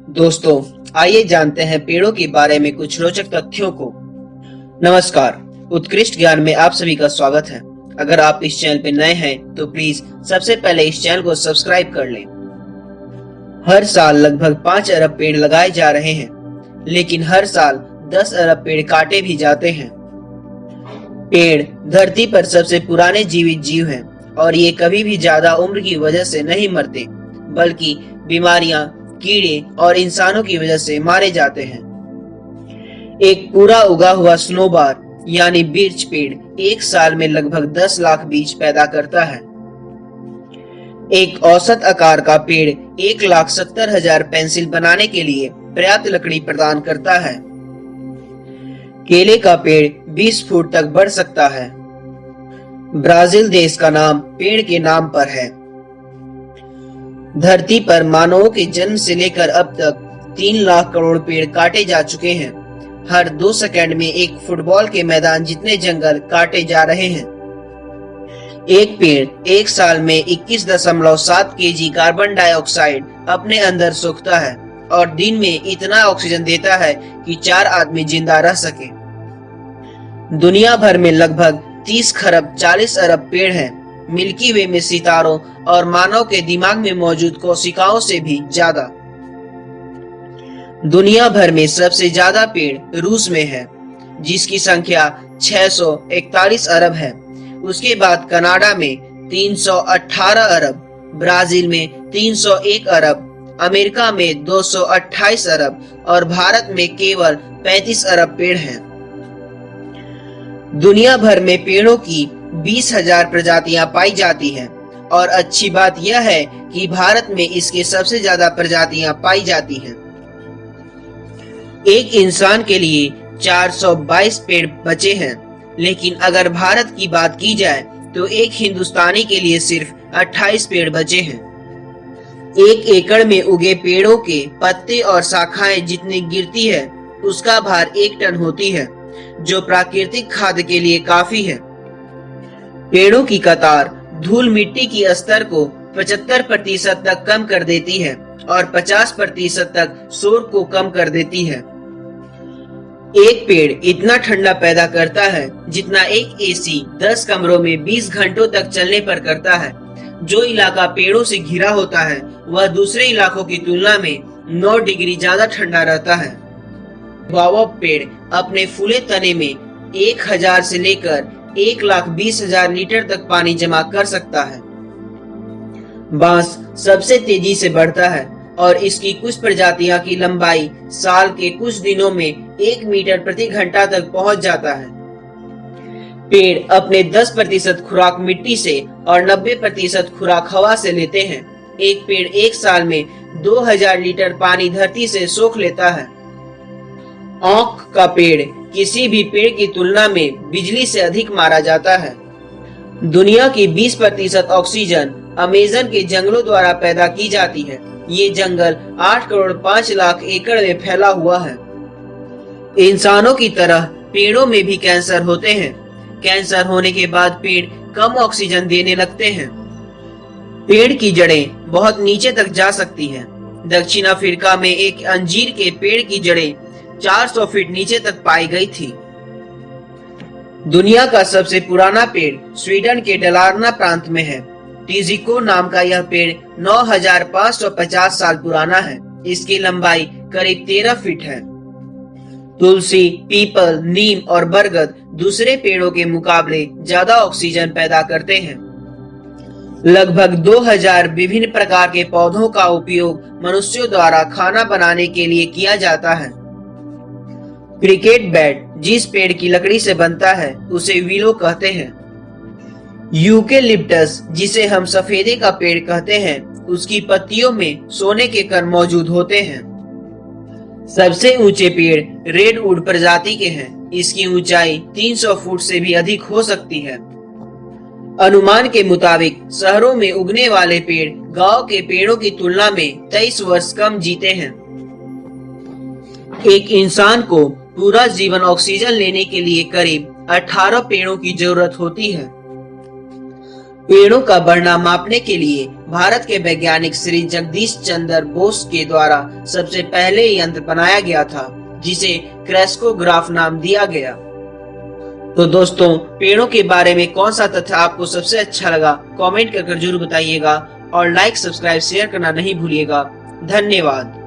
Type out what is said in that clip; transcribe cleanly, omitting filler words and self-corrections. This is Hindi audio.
दोस्तों, आइए जानते हैं पेड़ों के बारे में कुछ रोचक तथ्यों को। नमस्कार, उत्कृष्ट ज्ञान में आप सभी का स्वागत है। अगर आप इस चैनल पे नए हैं तो प्लीज सबसे पहले इस चैनल को सब्सक्राइब कर लें। हर साल लगभग 5 अरब पेड़ लगाए जा रहे हैं, लेकिन हर साल 10 अरब पेड़ काटे भी जाते हैं। पेड़ धरती पर सबसे पुराने जीवित जीव हैं और ये कभी भी ज्यादा उम्र की वजह से नहीं मरते, बल्कि बीमारियां, कीड़े और इंसानों की वजह से मारे जाते हैं। एक पूरा उगा हुआ स्नोबार यानी बिर्च पेड़ एक साल में लगभग 10 लाख बीज पैदा करता है। एक औसत आकार का पेड़ 1,70,000 पेंसिल बनाने के लिए पर्याप्त लकड़ी प्रदान करता है। केले का पेड़ 20 फुट तक बढ़ सकता है। ब्राजील देश का नाम पेड़ के नाम पर है। धरती पर मानवों के जन्म से लेकर अब तक 3 लाख करोड़ पेड़ काटे जा चुके हैं। हर 2 सेकंड में एक फुटबॉल के मैदान जितने जंगल काटे जा रहे हैं। एक पेड़ एक साल में 21.7 केजी कार्बन डाइऑक्साइड अपने अंदर सोखता है और दिन में इतना ऑक्सीजन देता है कि 4 आदमी जिंदा रह सके। दुनिया भर में लगभग 30 खरब 40 अरब पेड़ हैं। मिल्की वे में सितारों और मानव के दिमाग में मौजूद कोशिकाओं से भी ज्यादा। दुनिया भर में सबसे ज्यादा पेड़ रूस में है, जिसकी संख्या 641 अरब है। उसके बाद कनाडा में 318 अरब, ब्राजील में 301 अरब, अमेरिका में 228 अरब और भारत में केवल 35 अरब पेड़ हैं। दुनिया भर में पेड़ों की 20,000 प्रजातियां पाई जाती हैं और अच्छी बात यह है कि भारत में इसके सबसे ज्यादा प्रजातियां पाई जाती हैं। एक इंसान के लिए 422 पेड़ बचे हैं, लेकिन अगर भारत की बात की जाए तो एक हिंदुस्तानी के लिए सिर्फ 28 पेड़ बचे हैं। 1 एकड़ में उगे पेड़ों के पत्ते और शाखाएं जितनी गिरती है, उसका भार 1 टन होती है, जो प्राकृतिक खाद के लिए काफी है। पेड़ों की कतार धूल मिट्टी की स्तर को 75% तक कम कर देती है और 50% तक शोर को कम कर देती है। एक पेड़ इतना ठंडा पैदा करता है जितना एक एसी 10 कमरों में 20 घंटों तक चलने पर करता है। जो इलाका पेड़ों से घिरा होता है वह दूसरे इलाकों की तुलना में 9 डिग्री ज्यादा ठंडा रहता है। बाओब पेड़ अपने फूले तने में 1000 से लेकर 1,20,000 लीटर तक पानी जमा कर सकता है। बांस सबसे तेजी से बढ़ता है और इसकी कुछ प्रजातियां की लंबाई साल के कुछ दिनों में 1 मीटर प्रति घंटा तक पहुंच जाता है। पेड़ अपने 10% खुराक मिट्टी से और 90% खुराक हवा से लेते हैं। एक पेड़ एक साल में 2000 लीटर पानी धरती से सोख लेता है। औक का पेड़ किसी भी पेड़ की तुलना में बिजली से अधिक मारा जाता है। दुनिया की 20% ऑक्सीजन अमेज़न के जंगलों द्वारा पैदा की जाती है। ये जंगल 8 करोड़ 5 लाख एकड़ में फैला हुआ है। इंसानों की तरह पेड़ों में भी कैंसर होते हैं। कैंसर होने के बाद पेड़ कम ऑक्सीजन देने लगते हैं। पेड़ की जड़ें बहुत नीचे तक जा सकती हैं। दक्षिण अफ्रीका में एक अंजीर के पेड़ की जड़ें 400 फीट नीचे तक पाई गई थी। दुनिया का सबसे पुराना पेड़ स्वीडन के डलार्ना प्रांत में है। टीजिको नाम का यह पेड़ 9,550 साल पुराना है। इसकी लंबाई करीब 13 फीट है। तुलसी, पीपल, नीम और बरगद दूसरे पेड़ों के मुकाबले ज्यादा ऑक्सीजन पैदा करते हैं। लगभग 2000 विभिन्न प्रकार के पौधों का उपयोग मनुष्यों द्वारा खाना बनाने के लिए किया जाता है। क्रिकेट बैट जिस पेड़ की लकड़ी से बनता है उसे विलो कहते हैं। यूकेलिप्टस जिसे हम सफेदे का पेड़ कहते हैं, उसकी पत्तियों में सोने के कण मौजूद होते हैं। सबसे ऊंचे पेड़ रेडवुड प्रजाति के हैं। इसकी ऊंचाई 300 फुट से भी अधिक हो सकती है। अनुमान के मुताबिक शहरों में उगने वाले पेड़ गांव के पेड़ों की तुलना में 23 वर्ष कम जीते हैं। एक इंसान को पूरा जीवन ऑक्सीजन लेने के लिए करीब 18 पेड़ों की जरूरत होती है। पेड़ों का बढ़ना मापने के लिए भारत के वैज्ञानिक श्री जगदीश चंद्र बोस के द्वारा सबसे पहले यंत्र बनाया गया था, जिसे क्रेस्कोग्राफ नाम दिया गया। तो दोस्तों, पेड़ों के बारे में कौन सा तथ्य आपको सबसे अच्छा लगा, कमेंट कर जरूर बताइएगा और लाइक, सब्सक्राइब, शेयर करना नहीं भूलिएगा। धन्यवाद।